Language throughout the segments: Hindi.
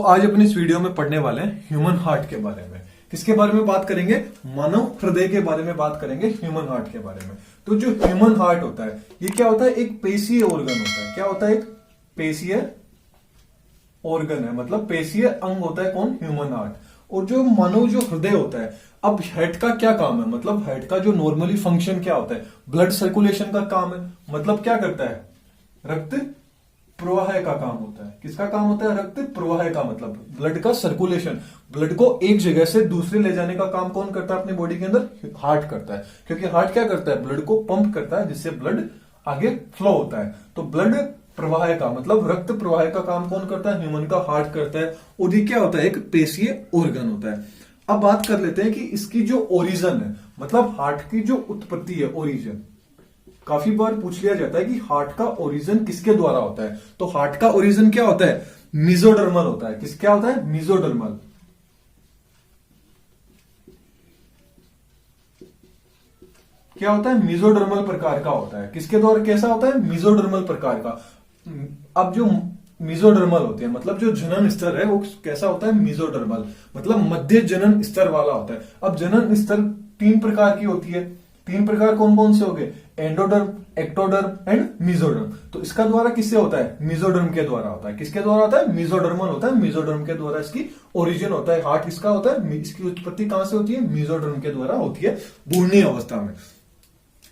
आज अपनी इस वीडियो में पढ़ने वाले हैं ह्यूमन हार्ट के बारे में। किसके बारे में बात करेंगे? मानव हृदय के बारे में बात करेंगे, ह्यूमन हार्ट के बारे में। तो जो ह्यूमन हार्ट होता है ये क्या होता है? एक पेशीय ऑर्गन होता है। क्या होता है? एक पेशीय ऑर्गन है, मतलब पेशीय अंग होता है। कौन? Human heart. और जो मानव जो हृदय होता है, अब हार्ट का क्या काम है? मतलब हार्ट का जो नॉर्मली फंक्शन क्या होता है? ब्लड सर्कुलेशन का काम है। मतलब क्या करता है? रक्त प्रवाह का काम होता है। किसका काम होता है? रक्त प्रवाह का, मतलब ब्लड का सर्कुलेशन। ब्लड को एक जगह से दूसरे ले जाने का काम कौन करता है अपनी बॉडी के अंदर? हार्ट करता है। क्योंकि हार्ट क्या करता है? ब्लड को पंप करता है, जिससे ब्लड आगे फ्लो होता है। तो ब्लड प्रवाह का, मतलब रक्त प्रवाह का काम कौन करता है? ह्यूमन का हार्ट करता है। और ये क्या होता है? एक पेशीय ऑर्गन होता है। अब बात कर लेते हैं कि इसकी जो ओरिजिन है, मतलब हार्ट की जो उत्पत्ति है, ओरिजिन। काफी बार पूछ लिया जाता है कि हार्ट का ओरिजिन किसके द्वारा होता है। तो हार्ट का ओरिजिन क्या होता है? मिजोडर्मल होता है। किस क्या होता है? मिजोडर्मल। क्या होता है? मिजोडर्मल प्रकार का होता है। किसके द्वारा? कैसा होता है? मिजोडर्मल प्रकार का। अब जो मिजोडर्मल होते हैं, मतलब जो जनन स्तर है वो कैसा होता है? मिजोडर्मल, मतलब मध्य जनन स्तर वाला होता है। अब जनन स्तर 3 प्रकार की होती है। 3 प्रकार कौन कौन से हो गए? Endoderm, ectoderm and mesoderm. तो इसका द्वारा किससे होता है? मिजोडर्म के द्वारा होता है। किसके द्वारा होता है? मिजोडर्मल होता है। मिजोडर्म के द्वारा इसकी ओरिजिन होता है। हार्ट किसका होता है? इसकी उत्पत्ति कहां से होती है? मिजोडर्म के द्वारा होती है, भ्रूणीय अवस्था में।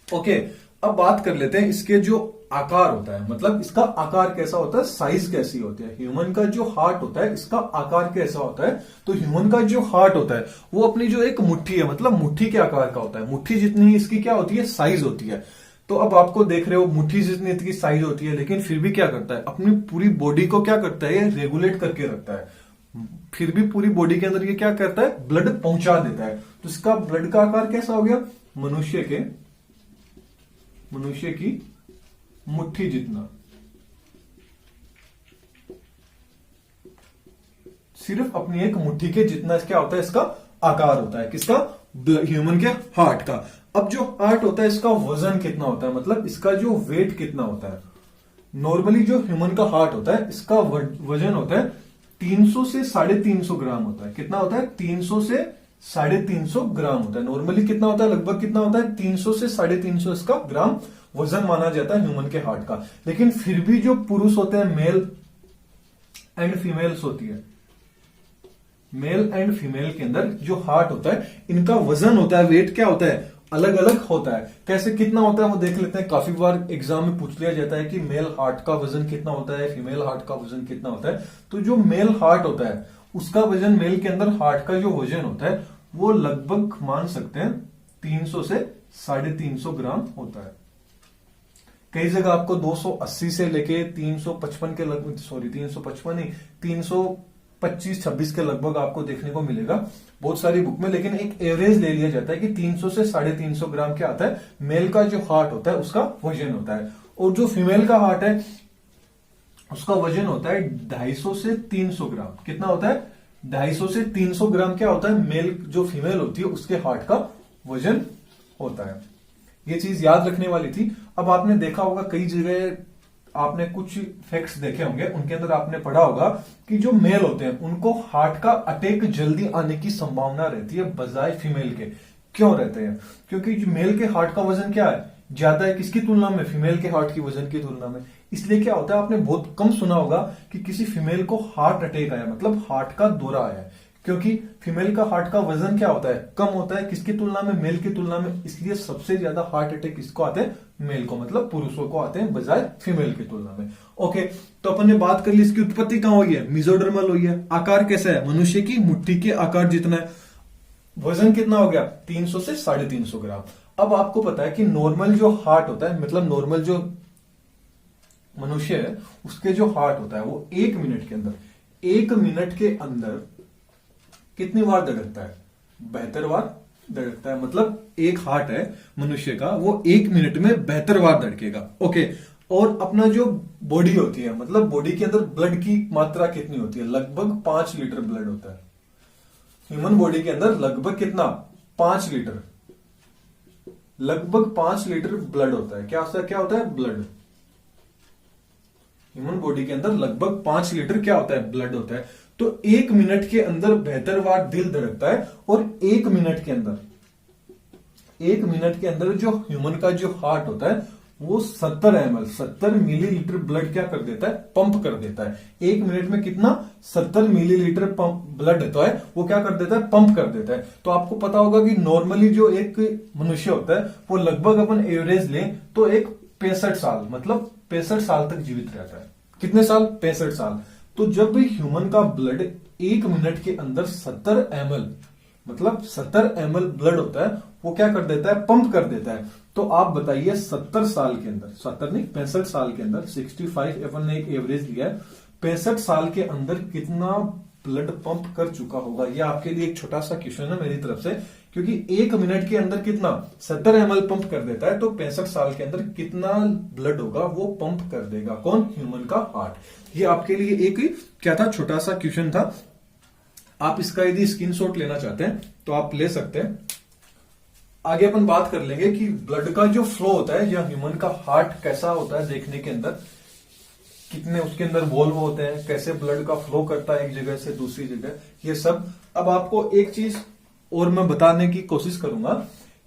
ओके, अब बात कर लेते हैं इसके जो आकार होता है, मतलब इसका आकार कैसा होता है, साइज कैसी होती है। ह्यूमन का जो हार्ट होता है इसका आकार कैसा होता है? तो ह्यूमन का जो हार्ट होता है वो अपनी जो एक मुट्ठी है, मतलब मुट्ठी के आकार का होता है। मुट्ठी जितनी ही इसकी क्या होती है? साइज होती है। तो अब आपको देख रहे हो मुट्ठी जितनी इसकी साइज होती है, लेकिन फिर भी क्या करता है? अपनी पूरी बॉडी को क्या करता है? ये रेगुलेट करके रखता है। फिर भी पूरी बॉडी के अंदर ये क्या करता है? ब्लड पहुंचा देता है। तो इसका ब्लड का आकार कैसा हो गया? मनुष्य की मुट्ठी जितना। सिर्फ अपनी एक मुट्ठी के जितना क्या होता है? इसका आकार होता है। किसका? ह्यूमन के हार्ट का। अब जो हार्ट होता है इसका वजन कितना होता है, मतलब इसका जो वेट कितना होता है? नॉर्मली जो ह्यूमन का हार्ट होता है इसका वजन होता है 300 से 350 ग्राम होता है। कितना होता है? 300 से 350 ग्राम होता है। नॉर्मली कितना होता है? लगभग कितना होता है? 300 से 350 इसका ग्राम वजन माना जाता है ह्यूमन के हार्ट का। लेकिन फिर भी जो पुरुष होते हैं, मेल एंड फीमेल्स होती है, मेल एंड फीमेल के अंदर जो हार्ट होता है इनका वजन होता है, वेट क्या होता है? अलग अलग होता है। कैसे कितना होता है वो देख लेते हैं। काफी बार एग्जाम में पूछ लिया जाता है कि मेल हार्ट का वजन कितना होता है, फीमेल हार्ट का वजन कितना होता है। तो जो मेल हार्ट होता है उसका वजन, मेल के अंदर हार्ट का जो वजन होता है वो लगभग मान सकते हैं 300 से 350 ग्राम होता है। कई जगह आपको 280 से लेके 355 के लगभग, 355 नहीं, 325-26 के लगभग आपको देखने को मिलेगा बहुत सारी बुक में। लेकिन एक एवरेज ले लिया जाता है कि 300 से 350 ग्राम क्या आता है? मेल का जो हार्ट होता है उसका वजन होता है। और जो फीमेल का हार्ट है उसका वजन होता है 250 से 300 ग्राम। कितना होता है? 250 से 300 ग्राम क्या होता है? मेल जो फीमेल होती है उसके हार्ट का वजन होता है। ये चीज याद रखने वाली थी। अब आपने देखा होगा कई जगह आपने कुछ फैक्ट्स देखे होंगे, उनके अंदर आपने पढ़ा होगा कि जो मेल होते हैं उनको हार्ट का अटैक जल्दी आने की संभावना रहती है बजाय फीमेल के। क्यों रहते हैं? क्योंकि जो मेल के हार्ट का वजन क्या है? ज्यादा है। किसकी तुलना में? फीमेल के हार्ट की वजन की तुलना में। इसलिए क्या होता है, आपने बहुत कम सुना होगा कि किसी फीमेल को हार्ट अटैक आया, मतलब हार्ट का दौरा आया। क्योंकि फीमेल का हार्ट का वजन क्या होता है? कम होता है। किसकी तुलना में? मेल की तुलना में। इसलिए सबसे ज्यादा हार्ट अटैक किसको आते हैं? मेल को, मतलब पुरुषों को आते हैं बजाय फीमेल की तुलना में। ओके, तो अपन ने बात कर ली इसकी उत्पत्ति कहां हुई है? मिजोडर्मल हुई है। आकार कैसा है? मनुष्य की मुट्ठी के आकार जितना है। वजन कितना हो गया? 300 से 350 ग्राम। अब आपको पता है कि नॉर्मल जो हार्ट होता है, मतलब नॉर्मल जो मनुष्य है उसके जो हार्ट होता है वो 1 मिनट के अंदर कितनी बार धड़कता है? 72 बार धड़कता है। मतलब एक हार्ट है मनुष्य का, वो 1 मिनट में 72 बार धड़केगा। ओके, और अपना जो बॉडी होती है, मतलब बॉडी के अंदर ब्लड की मात्रा कितनी होती है? लगभग 5 लीटर ब्लड होता है ह्यूमन बॉडी के अंदर। लगभग कितना? 5 लीटर। लगभग 5 लीटर ब्लड होता है। क्या होता है? ब्लड। ह्यूमन बॉडी के अंदर लगभग 5 लीटर क्या होता है? ब्लड होता है। तो 1 मिनट के अंदर 72 बार दिल धड़कता है, और 1 मिनट के अंदर, 1 मिनट के अंदर जो ह्यूमन का जो हार्ट होता है वो 70 ml 70 मिलीलीटर ब्लड क्या कर देता है, पंप कर देता है। 1 मिनट में कितना, 70 मिलीलीटर पंप ब्लड होता है वो क्या कर देता है, पंप कर देता है। तो आपको पता होगा कि नॉर्मली जो एक मनुष्य होता है वो लगभग अपन एवरेज लें तो एक 65 साल, मतलब 65 साल तक जीवित रहता है। कितने साल, 65 साल। तो जब भी ह्यूमन का ब्लड 1 मिनट के अंदर 70 ml मतलब 70 ml ब्लड होता है वो क्या कर देता है, पंप कर देता है। तो आप बताइए 70 साल के अंदर, 70 नहीं 65 साल के अंदर, 65 अपन ने एक एवरेज लिया है, 65 साल के अंदर कितना ब्लड पंप कर चुका होगा। ये आपके लिए एक छोटा सा क्वेश्चन है मेरी तरफ से, क्योंकि 1 मिनट के अंदर कितना 70 ml पंप कर देता है, तो 65 साल के अंदर कितना ब्लड होगा वो पंप कर देगा, कौन, ह्यूमन का हार्ट। ये आपके लिए एक क्या था, छोटा सा क्वेश्चन था। आप इसका यदि स्क्रीनशॉट लेना चाहते हैं तो आप ले सकते हैं। आगे अपन बात कर लेंगे कि ब्लड का जो फ्लो होता है या ह्यूमन का हार्ट कैसा होता है देखने के अंदर, कितने उसके अंदर वॉल्व होते हैं, कैसे ब्लड का फ्लो करता है एक जगह से दूसरी जगह, ये सब। अब आपको एक चीज और मैं बताने की कोशिश करूंगा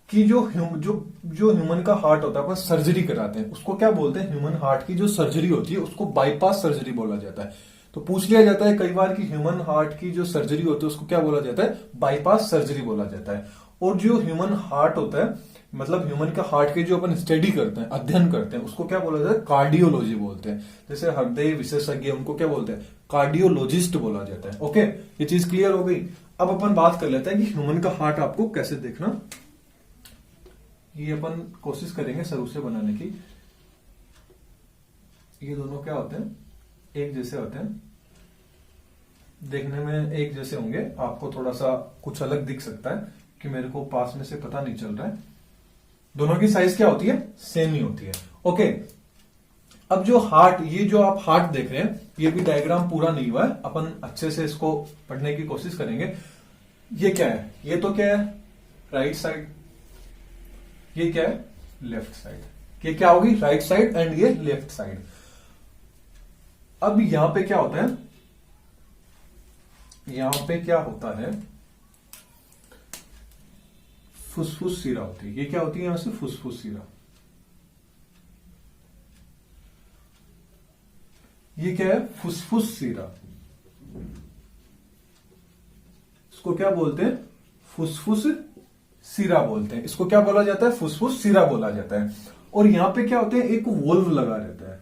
कि जो ह्यूमन का हार्ट होता है, अपन सर्जरी कराते हैं उसको क्या बोलते हैं, ह्यूमन हार्ट की जो सर्जरी होती है उसको बाईपास सर्जरी बोला जाता है। तो पूछ लिया जाता है कई बार कि ह्यूमन हार्ट की जो सर्जरी होती है उसको क्या बोला जाता है, बाईपास सर्जरी बोला जाता है। और जो ह्यूमन हार्ट होता है, मतलब ह्यूमन का हार्ट के जो अपन स्टडी करते हैं, अध्ययन करते हैं, उसको क्या बोला जाता है, कार्डियोलॉजी बोलते हैं। जैसे हृदय विशेषज्ञ उनको क्या बोलते हैं, कार्डियोलॉजिस्ट बोला जाता है। ओके, ये चीज क्लियर हो गई। अब अपन बात कर लेते हैं कि ह्यूमन का हार्ट आपको कैसे देखना, ये अपन कोशिश करेंगे शुरू से बनाने की। ये दोनों क्या होते हैं, एक जैसे होते हैं, देखने में एक जैसे होंगे, आपको थोड़ा सा कुछ अलग दिख सकता है कि मेरे को पास में से पता नहीं चल रहा है। दोनों की साइज क्या होती है, सेम ही होती है। ओके, अब जो हार्ट, ये जो आप हार्ट देख रहे हैं, ये भी डायग्राम पूरा नहीं हुआ है, अपन अच्छे से इसको पढ़ने की कोशिश करेंगे। ये क्या है, ये तो क्या है, राइट साइड, ये क्या है, लेफ्ट साइड। ये क्या होगी, राइट साइड, एंड ये लेफ्ट साइड। अब यहां पे क्या होता है, यहां पे क्या होता है, फुसफुस सिरा होती है। ये क्या होती है, यहां से फुसफुस सिरा। ये क्या है, फुसफुस सिरा। इसको क्या बोलते हैं, फुसफुस सिरा बोलते हैं। इसको क्या बोला जाता है, फुसफुस सिरा बोला जाता है। और यहां पे क्या होते हैं, एक वोल्व लगा रहता है।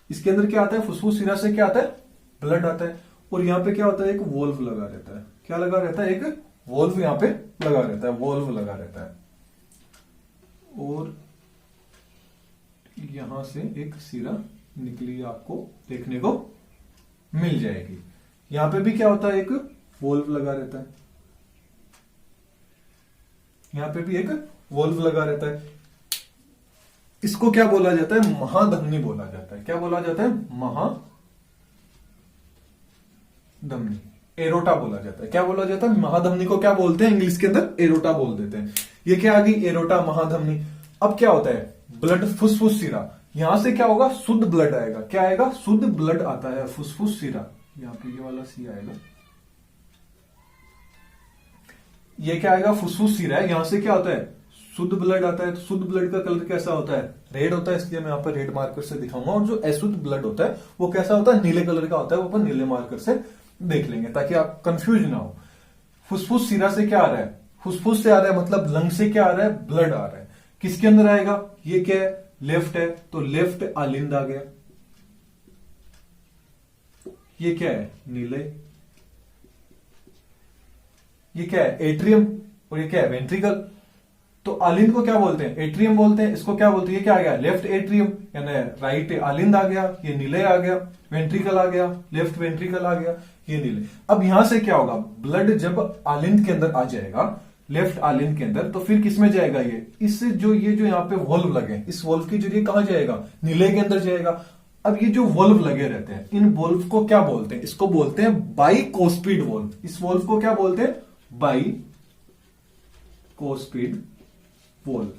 इसके अंदर क्या आता है, फुसफुस सिरा से क्या आता है, ब्लड आता है। और यहां पे क्या होता है, एक वोल्व लगा रहता है। क्या लगा रहता है, एक वोल्व यहां पे लगा रहता है, वोल्व लगा रहता है। और यहां से एक सिरा निकली आपको देखने को मिल जाएगी। यहां पे भी क्या होता है, एक वोल्व लगा रहता है। यहां पे भी एक वोल्व लगा रहता है। इसको क्या बोला जाता है, महाधमनी बोला जाता है। क्या बोला जाता है, महाधमनी, एरोटा बोला जाता है। क्या बोला जाता है, महाधमनी को क्या बोलते हैं, इंग्लिश के अंदर एरोटा बोल देते हैं। ये क्या आ गई, एरोटा, महाधमनी। अब क्या होता है, ब्लड, फुसफुस सिरा। यहां से क्या होगा, शुद्ध ब्लड आएगा। क्या आएगा, शुद्ध ब्लड आता है, फुसफुस सिरा। यहां पे ये वाला सी आएगा, ये क्या आएगा, फुसफुस सिरा है। यहां से क्या होता है, शुद्ध ब्लड आता है। तो शुद्ध ब्लड का कलर कैसा होता है, रेड होता है, इसलिए मैं यहां पर रेड मार्कर से दिखाऊंगा। और जो अशुद्ध ब्लड होता है वो कैसा होता है, नीले कलर का होता है। वो अपन नीले मार्कर से देख लेंगे ताकि आप कंफ्यूज ना हो। फुसफुस सिरा से क्या आ रहा है, फुसफुस से आ रहा है, मतलब लंग से क्या आ रहा है, ब्लड आ रहा है। किसके अंदर आएगा, ये क्या है, लेफ्ट है, तो लेफ्ट आलिंद आ गया। ये क्या है, नीले। ये क्या है, एट्रियम। और ये क्या है, वेंट्रिकल। तो आलिंद को क्या बोलते हैं, एट्रियम बोलते हैं। इसको क्या बोलते हैं, ये क्या आ गया, लेफ्ट एट्रियम, यानी राइट आलिंद आ गया। ये नीले आ गया, वेंट्रिकल आ गया, लेफ्ट वेंट्रिकल आ गया, ये नीले। अब यहां से क्या होगा, ब्लड जब आलिंद के अंदर आ जाएगा, लेफ्ट आलिंद के अंदर, तो फिर किसमें जाएगा, ये जो यहाँ पे वोल्व लगे, इस वोल्व के जरिए कहां जाएगा, नीले के अंदर जाएगा। अब ये जो वोल्व लगे रहते हैं, इन वोल्व को क्या बोलते हैं, इसको बोलते हैं बाइकोस्पिड वोल्व। इस वोल्व को क्या बोलते हैं, बाइकोस्पिड वोल्व।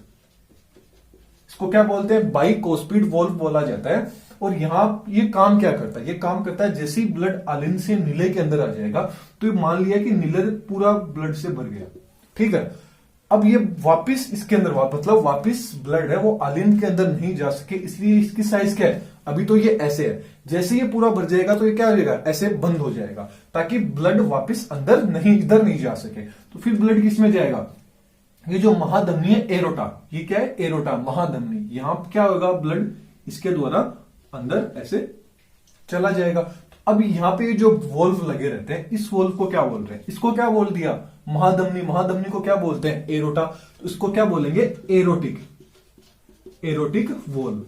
इसको क्या बोलते हैं, बाइकोस्पिड वोल्व बोला जाता है। और यहाँ ये काम क्या करता है, ये काम करता है जैसे ही ब्लड आलिंद से नीले के अंदर आ जाएगा तो ये मान लिया कि नीले पूरा ब्लड से भर गया, ठीक है। अब ये वापिस इसके अंदर मतलब वापिस ब्लड है वो आलिंद के अंदर नहीं जा सके, इसलिए इसकी साइज क्या है, अभी तो ये ऐसे है, जैसे ये पूरा भर जाएगा तो ये क्या हो जाएगा, ऐसे बंद हो जाएगा ताकि ब्लड वापिस अंदर नहीं, इधर नहीं जा सके। तो फिर ब्लड किस में जाएगा, ये जो महाधमनी है एरोटा, ये क्या है एरोटा महाधमनी, यहां क्या होगा ब्लड इसके द्वारा अंदर ऐसे चला जाएगा। तो अब यहाँ पे जो वोल्व लगे रहते हैं इस वोल्व को क्या बोल रहे हैं, इसको क्या बोल दिया महाधमनी, महाधमनी को क्या बोलते हैं एरोटा, तो इसको क्या बोलेंगे एरोटिक, एरोटिक वोल्व,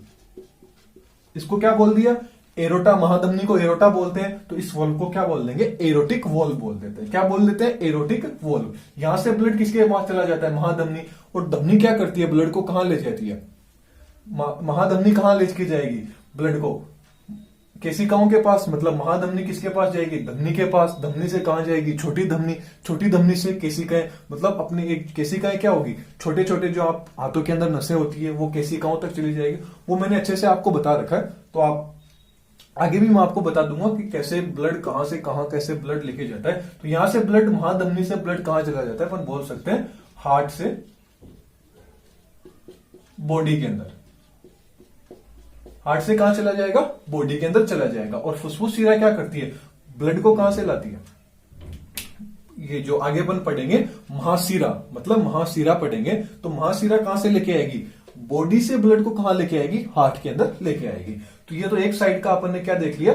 इसको क्या बोल दिया एरोटा, महाधमनी को एरोटा बोलते हैं तो इस वोल्व को क्या बोल देंगे एरोटिक वोल्व बोल देते हैं, क्या बोल देते हैं एरोटिक वोल्व। यहां से ब्लड किसके पास चला जाता है महाधमनी, और धमनी क्या करती है ब्लड को कहां ले जाती है, महाधमनी कहां लेके जाएगी ब्लड को, केशिकाओं के पास, मतलब महाधमनी किसके पास जाएगी धमनी के पास, धमनी से कहां जाएगी छोटी धमनी, छोटी धमनी से केशिकाएं, मतलब अपनी एक केशिकाएं क्या होगी छोटे छोटे जो आप हाथों के अंदर नसें होती है वो केशिकाओं तक चली जाएगी, वो मैंने अच्छे से आपको बता रखा है, तो आप आगे भी मैं आपको बता दूंगा कि कैसे ब्लड कहां से कहां कैसे ब्लड लेके जाता है। तो यहां से ब्लड महाधमनी से ब्लड कहां चला जाता है, अपन बोल सकते हैं हार्ट से बॉडी के अंदर, हार्ट से कहां चला जाएगा बॉडी के अंदर चला जाएगा। और फुसफुस शिरा क्या करती है ब्लड को कहां से लाती है, ये जो आगे अपन पढ़ेंगे महाशिरा, मतलब महाशिरा पढ़ेंगे तो महाशिरा कहां से लेके आएगी बॉडी से ब्लड को कहां लेके आएगी हार्ट के अंदर लेके आएगी। तो ये तो एक साइड का अपन ने क्या देख लिया,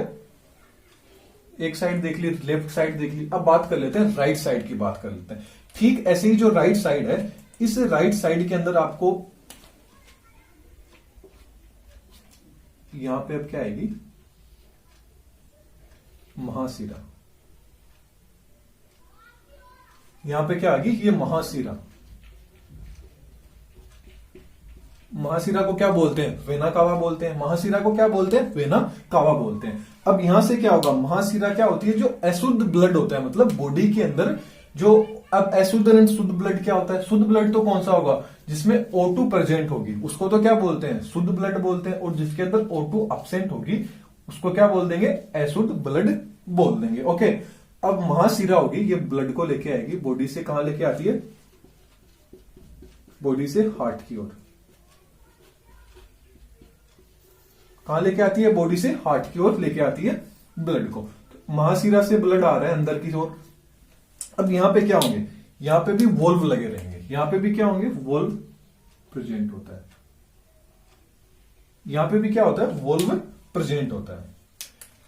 एक साइड देख ली, लेफ्ट साइड देख ली। अब बात कर लेते हैं राइट साइड की, बात कर लेते हैं। ठीक ऐसे ही जो राइट साइड है, इस राइट साइड के अंदर आपको यहां पे अब क्या आएगी महाशिरा, यहां पे क्या आएगी ये महाशिरा, महाशिरा को क्या बोलते हैं वेना कावा बोलते हैं, महाशिरा को क्या बोलते हैं वेना कावा बोलते हैं। अब यहां से क्या होगा महाशिरा क्या होती है जो अशुद्ध ब्लड होता है, मतलब बॉडी के अंदर जो, अब अशुद्ध एंड शुद्ध ब्लड क्या होता है, शुद्ध ब्लड तो कौन सा होगा जिसमें O2 प्रेजेंट होगी उसको तो क्या बोलते हैं शुद्ध ब्लड बोलते हैं, और जिसके अंदर O2 एब्सेंट होगी उसको क्या बोल देंगे अशुद्ध ब्लड बोल देंगे। ओके, अब महाशिरा होगी ये ब्लड को लेके आएगी, बॉडी से कहां लेके आती है बॉडी से हार्ट की ओर, कहां लेके आती है बॉडी से हार्ट की ओर लेके आती है ब्लड को। तो महाशिरा से ब्लड आ रहा है अंदर की ओर। अब यहां पे क्या होंगे, यहां पे भी वोल्व लगे रहेंगे, यहां पे भी क्या होंगे वोल्व प्रेजेंट होता है, यहां पे भी क्या होता है वोल्व प्रेजेंट होता है।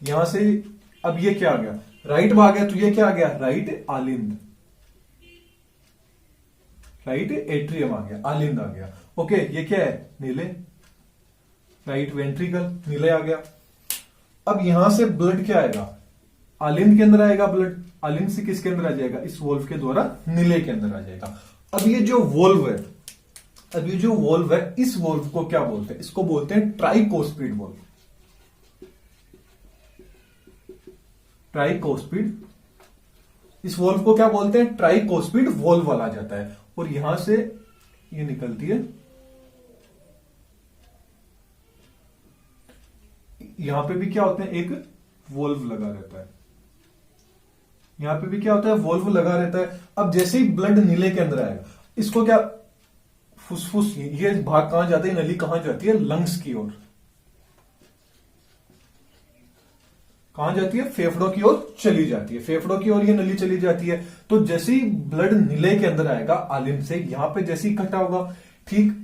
यहां से अब ये क्या आ गया राइट भाग है, तो ये क्या आ गया राइट आलिंद, राइट एट्रियम आ गया, आलिंद आ गया। ओके, ये क्या है नीले, राइट वेंट्रिकल नीले आ गया। अब यहां से ब्लड क्या आएगा आलिंद के अंदर आएगा ब्लड, आलिंद से किसके अंदर आ जाएगा इस वोल्व के द्वारा नीले के अंदर आ जाएगा। अब ये जो वोल्व है, अब ये जो वोल्व है इस वोल्व को क्या बोलते हैं, इसको बोलते हैं ट्राइकोस्पिड वोल्व, ट्राइकोस्पिड, इस वोल्व को क्या बोलते हैं ट्राइकोस्पिड वोल्व वाला जाता है। और यहां से ये निकलती है, यहां पे भी क्या होता है एक वोल्व लगा रहता है, यहां पे भी क्या होता है वोल्व लगा रहता है। अब जैसे ही ब्लड नीले के अंदर आएगा इसको क्या फुसफुस, ये भाग कहां जाता है नली कहां जाती है लंग्स की ओर, कहां जाती है फेफड़ों की ओर चली जाती है, फेफड़ों की ओर ये नली चली जाती है। तो जैसे ही ब्लड नीले के अंदर आएगा आलिंद से, यहां पे जैसे ही इकट्ठा होगा ठीक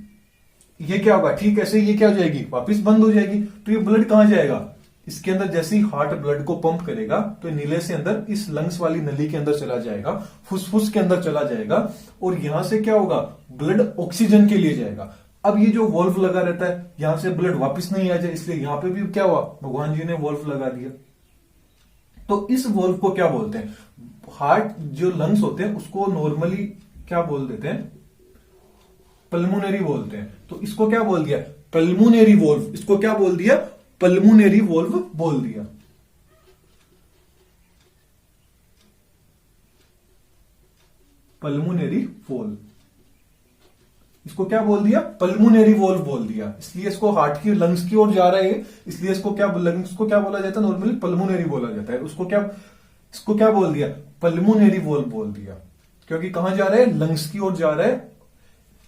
ये क्या होगा ठीक ऐसे ये क्या हो जाएगी वापस बंद हो जाएगी। तो ये ब्लड कहां जाएगा इसके अंदर, जैसे ही हार्ट ब्लड को पंप करेगा तो नीले से अंदर इस लंग्स वाली नली के अंदर चला जाएगा, फुसफुस के अंदर चला जाएगा, और यहां से क्या होगा ब्लड ऑक्सीजन के लिए जाएगा। अब ये जो वोल्व लगा रहता है यहां से ब्लड वापस नहीं आ जाए, इसलिए यहां पे भी क्या हुआ भगवान जी ने वोल्व लगा दिया। तो इस वोल्व को क्या बोलते हैं, हार्ट जो लंग्स होते हैं उसको नॉर्मली क्या बोल देते हैं पल्मोनरी बोलते हैं, तो इसको क्या बोल दिया पल्मोनरी वोल्व, इसको क्या बोल दिया पल्मोनरी वोल्व बोल दिया। पल्मोनरी वोल्व, इसको क्या बोल दिया, पल्मोनरी वॉल्व बोल दिया, इसलिए इसको हार्ट की लंग्स की ओर जा रहा है, इसलिए इसको क्या लंग्स को क्या बोला जाता है, नॉर्मली पल्मोनरी बोला जाता है। इसको क्या बोल दिया, पल्मोनरी वॉल्व बोल दिया, क्योंकि कहां जा रहा है, लंग्स की ओर जा रहा है।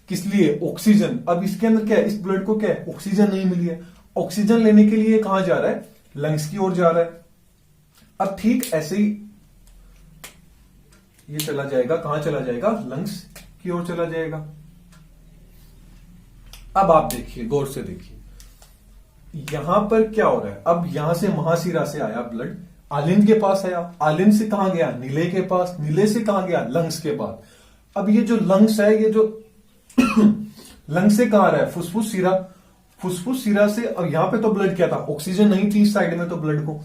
किस लिए, ऑक्सीजन। अब इसके अंदर क्या है, इस ब्लड को क्या है, ऑक्सीजन नहीं मिली है, ऑक्सीजन लेने के लिए कहां जा रहा है, लंग्स की ओर जा रहा है। अब ठीक ऐसे ही ये चला जाएगा, कहां चला जाएगा, लंग्स की ओर चला जाएगा। अब आप देखिए, गौर से देखिए, यहां पर क्या हो रहा है, अब यहां से महाशिरा से आया ब्लड, आलिंद के पास आया, आलिंद से कहां गया, नीले के पास, नीले से कहां गया, लंग्स के पास। अब ये जो लंग्स है, ये जो लंग्स से कहां आ रहा है, फुसफुस सिरा, फुसफुस सिरा से। अब यहां पे तो ब्लड क्या था, ऑक्सीजन नहीं थी इस साइड में, तो ब्लड को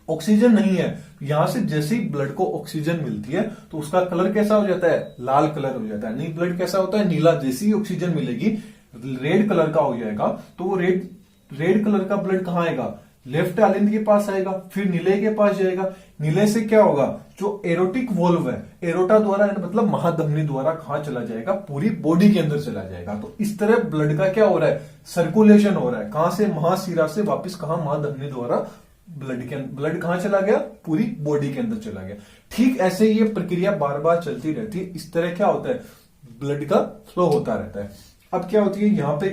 ऑक्सीजन नहीं है, यहां से जैसे ही ब्लड को ऑक्सीजन मिलती है तो उसका कलर कैसा हो जाता है, लाल कलर हो जाता है। नहीं, ब्लड कैसा होता है, नीला। जैसे ही ऑक्सीजन मिलेगी रेड कलर का हो जाएगा, तो वो रेड कलर का ब्लड कहां आएगा, लेफ्ट आलिंद के पास आएगा, फिर नीले के पास जाएगा। नीले से क्या होगा, जो एरोटिक वॉल्व है, एरोटा द्वारा मतलब महाधमनी द्वारा कहां चला जाएगा, पूरी बॉडी के अंदर चला जाएगा। तो इस तरह ब्लड का क्या हो रहा है, सर्कुलेशन हो रहा है, कहां से, महाशिरा से वापस कहां, महाधमनी द्वारा ब्लड कहां चला गया, पूरी बॉडी के अंदर चला गया। ठीक ऐसे ये प्रक्रिया बार बार चलती रहती है। इस तरह क्या होता है, ब्लड का फ्लो होता रहता है। अब क्या होती है यहां पे,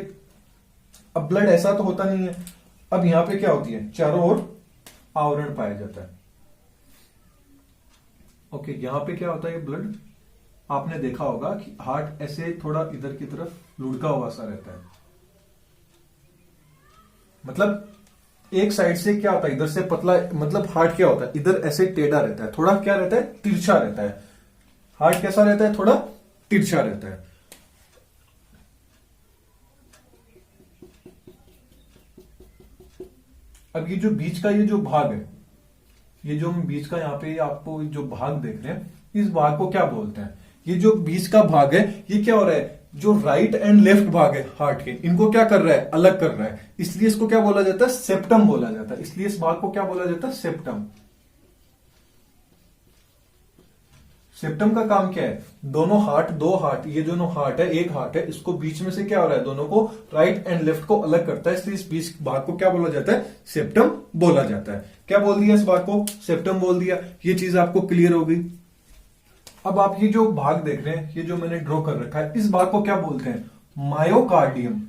अब ब्लड ऐसा तो होता नहीं है, अब यहां पे क्या होती है, चारों ओर आवरण पाया जाता है। ओके, यहां पे क्या होता है, ब्लड आपने देखा होगा कि हार्ट ऐसे थोड़ा इधर की तरफ लुढ़का हुआ सा रहता है, मतलब एक साइड से क्या होता है, इधर से पतला, मतलब हार्ट क्या होता है, इधर ऐसे टेढ़ा रहता है, थोड़ा क्या रहता है, तिरछा रहता है। हार्ट कैसा रहता है, थोड़ा तिरछा रहता है। अब ये जो बीच का ये जो भाग है, ये जो हम बीच का यहाँ पे आपको जो भाग देख रहे हैं, इस भाग को क्या बोलते हैं, ये जो बीच का भाग है, ये क्या हो रहा है, जो राइट एंड लेफ्ट भाग है हार्ट के, इनको क्या कर रहा है, अलग कर रहा है, इसलिए इसको क्या बोला जाता है, सेप्टम बोला जाता है। इसलिए इस भाग को क्या बोला जाता है, सेप्टम। सेप्टम का काम क्या है, दोनों हार्ट, दो हार्ट, ये दोनों हार्ट है, एक हार्ट है, इसको बीच में से क्या हो रहा है, दोनों को राइट एंड लेफ्ट को अलग करता है, इसलिए इस बीच भाग को क्या बोला जाता है, सेप्टम बोला जाता है। क्या बोल दिया, इस भाग को सेप्टम बोल दिया। ये चीज आपको क्लियर हो गई। अब आप ये जो भाग देख रहे हैं, ये जो मैंने ड्रॉ कर रखा है, इस भाग को क्या बोलते हैं, मायोकार्डियम।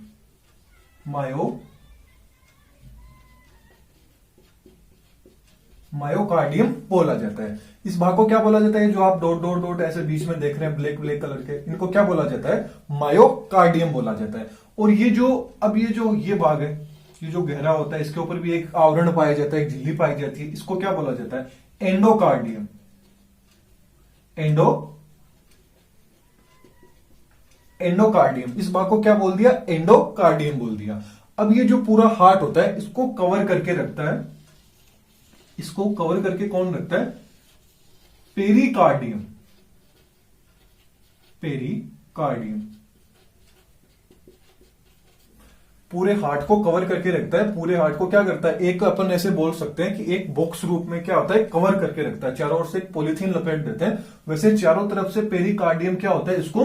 मायोकार्डियम बोला जाता है। इस भाग को क्या बोला जाता है, जो आप डॉट डॉट डॉट ऐसे बीच में देख रहे हैं ब्लैक ब्लैक कलर के, इनको क्या बोला जाता है, मायोकार्डियम बोला जाता है। और ये जो अब ये भाग है, ये जो गहरा होता है, इसके ऊपर भी एक आवरण पाया जाता है, एक झिल्ली पाई जाती है, इसको क्या बोला जाता है, एंडोकार्डियम। एंडोकार्डियम, इस भाग को क्या बोल दिया, एंडोकार्डियम बोल दिया। अब ये जो पूरा हार्ट होता है, इसको कवर करके रखता है, इसको कवर करके कौन रखता है, पेरिकार्डियम। पेरिकार्डियम पूरे हार्ट को कवर करके रखता है। पूरे हार्ट को क्या करता है, एक अपन ऐसे बोल सकते हैं कि एक बॉक्स रूप में क्या होता है, कवर करके रखता है, चारों ओर से एक पॉलीथीन लपेट देते हैं, वैसे चारों तरफ से पेरिकार्डियम क्या होता है, इसको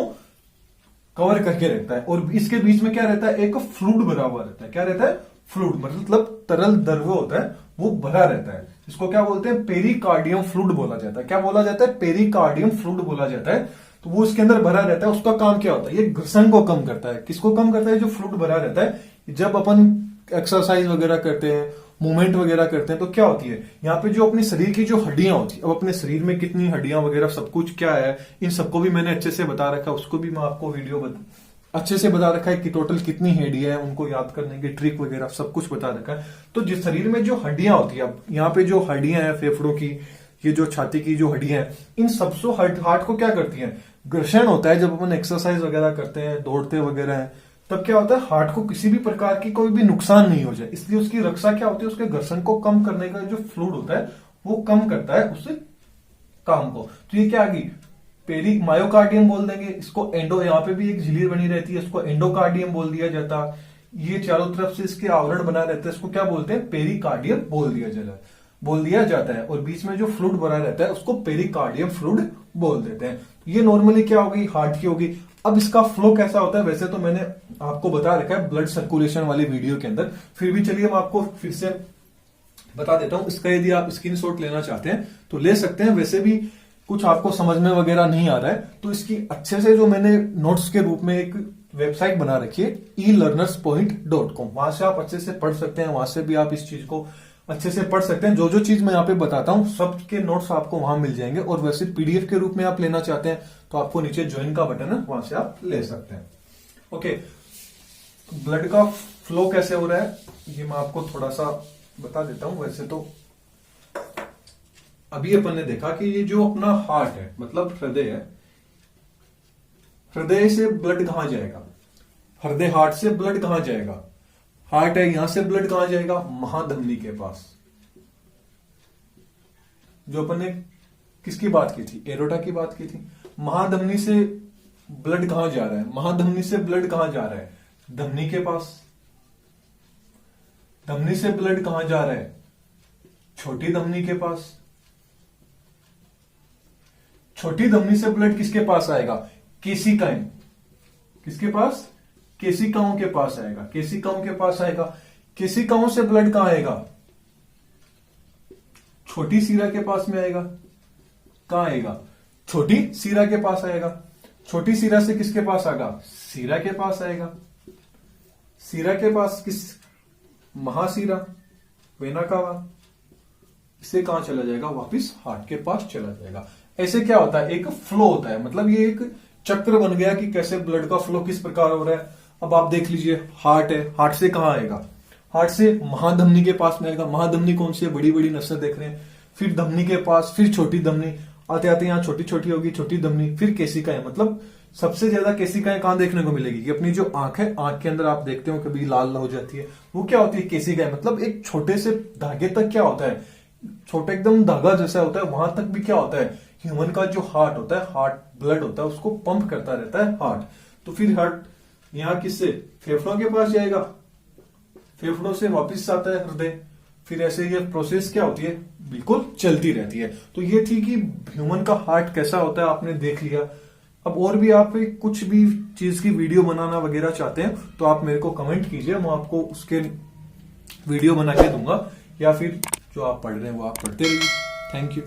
कवर करके रखता है। और इसके बीच में क्या रहता है, एक फ्लूइड भरा हुआ रहता है। क्या रहता है, फ्लूइड, मतलब तरल द्रव्य होता है, वो भरा रहता है। इसको क्या बोलते हैं, पेरिकार्डियम फ्लूइड बोला जाता है। क्या बोला जाता है, पेरिकार्डियम फ्लूइड बोला जाता है। तो वो उसके अंदर भरा रहता है। उसका काम क्या होता है, ये घर्षण को कम करता है। किसको कम करता है, जो फ्लूइड भरा रहता है। जब अपन एक्सरसाइज वगैरह करते हैं, मूवमेंट वगैरह करते हैं, तो क्या होती है, यहाँ पे जो अपनी शरीर की जो हड्डियां होती है, अब अपने शरीर में कितनी हड्डियां वगैरह सब कुछ क्या है, इन सबको भी मैंने अच्छे से बता रखा है। उसको भी मैं आपको वीडियो अच्छे से बता रखा है कि टोटल कितनी हड्डियां है, उनको याद करने की ट्रिक वगैरह सब कुछ बता रखा है। तो जिस शरीर में जो हड्डियां होती है, अब यहाँ पे जो हड्डियां हैं फेफड़ों की, ये जो छाती की जो हड्डियां हैं, इन सबसे हार्ट को क्या करती हैं, घर्षण होता है। जब अपन एक्सरसाइज वगैरह करते हैं, दौड़ते वगैरह हैं, तब क्या होता है, हार्ट को किसी भी प्रकार की कोई भी नुकसान नहीं हो जाए, इसलिए उसकी रक्षा क्या होती है, उसके घर्षण को कम करने का जो फ्लूइड होता है वो कम करता है उससे काम को। तो ये क्या आ गई, पेरी मायोकार्डियम बोल देंगे इसको। एंडो, यहाँ पे भी एक झिल्ली बनी रहती है, इसको एंडोकार्डियम बोल दिया जाता। ये चारों तरफ से इसके आवरण बना रहता है, इसको क्या बोलते हैं, पेरिकार्डियम बोल दिया जाता है। और बीच में जो फ्लूइड बना रहता है उसको पेरिकार्डियम फ्लूइड बोल देते हैं। ये नॉर्मली क्या होगी, हार्ट की होगी। अब इसका फ्लो कैसा होता है, वैसे तो मैंने आपको बता रखा है ब्लड सर्कुलेशन वाली वीडियो के अंदर, फिर भी चलिए मैं आपको फिर से बता देता हूं। इसका यदि आप स्क्रीनशॉट लेना चाहते हैं तो ले सकते हैं, वैसे भी कुछ आपको समझ में वगैरह नहीं आ रहा है तो इसकी अच्छे से जो मैंने नोट्स के रूप में एक वेबसाइट बना रखी है elearnerspoint.com, वहां से आप अच्छे से पढ़ सकते हैं, वहां से भी आप इस चीज को अच्छे से पढ़ सकते हैं। जो जो चीज मैं यहाँ पे बताता हूँ सब के नोट्स आपको वहां मिल जाएंगे, और वैसे पीडीएफ के रूप में आप लेना चाहते हैं तो आपको नीचे ज्वाइन का बटन है, वहां से आप ले सकते हैं। ओके, ब्लड का फ्लो कैसे हो रहा है ये मैं आपको थोड़ा सा बता देता हूं। वैसे तो अभी अपन ने देखा कि ये जो अपना हार्ट है मतलब हृदय है, हृदय से ब्लड कहां जाएगा, हृदय हार्ट से ब्लड कहां जाएगा, हार्ट है यहां से ब्लड कहां जाएगा, महाधमनी के पास। जो अपन ने किसकी बात की थी, एरोटा की बात की थी। महाधमनी से ब्लड कहां जा रहा है, महाधमनी से ब्लड कहां जा रहा है, धमनी के पास। धमनी से ब्लड कहां जा रहा है, छोटी धमनी के पास। छोटी धमनी से ब्लड किसके पास आएगा, केशिकाएं। किसके पास, केशिकाओं के पास आएगा, केशिकाओं के पास आएगा। केशिकाओं से ब्लड कहां आएगा, छोटी सीरा के पास में आएगा। कहां आएगा, छोटी सीरा के पास आएगा। छोटी सीरा से किसके पास आएगा, सीरा के पास आएगा। सीरा के पास किस, महासीरा, वेना कावा। इससे कहां चला जाएगा, वापिस हार्ट के पास चला जाएगा। ऐसे क्या होता है, एक फ्लो होता है, मतलब ये एक चक्र बन गया कि कैसे ब्लड का फ्लो किस प्रकार हो रहा है। अब आप देख लीजिए, हार्ट है, हार्ट से कहां आएगा, हार्ट से महाधमनी के पास में आएगा। महाधमनी कौन सी है, बड़ी बड़ी नसें देख रहे हैं। फिर धमनी के पास, फिर छोटी धमनी, आते आते यहां छोटी छोटी होगी, छोटी धमनी, फिर केशिकाएं। मतलब सबसे ज्यादा केशिकाएं कहां देखने को मिलेगी कि अपनी जो आंख है, आंख के अंदर आप देखते हो कभी लाल हो जाती है, वो क्या होती है, केशिकाएं। मतलब एक छोटे से धागे तक क्या होता है, छोटे एकदम धागा जैसा होता है, वहां तक भी क्या होता है, ह्यूमन का जो हार्ट होता है, हार्ट ब्लड होता है, उसको पंप करता रहता है हार्ट। तो फिर हार्ट यहां किससे, फेफड़ों के पास जाएगा, फेफड़ों से वापिस आता है हृदय। फिर ऐसे ये प्रोसेस क्या होती है, बिल्कुल चलती रहती है। तो ये थी कि ह्यूमन का हार्ट कैसा होता है, आपने देख लिया। अब और भी आप कुछ भी चीज की वीडियो बनाना वगैरह चाहते हैं तो आप मेरे को कमेंट कीजिए, मैं आपको उसके वीडियो बना के दूंगा, या फिर जो आप पढ़ रहे हैं वो आप पढ़ते रहिए। Thank you.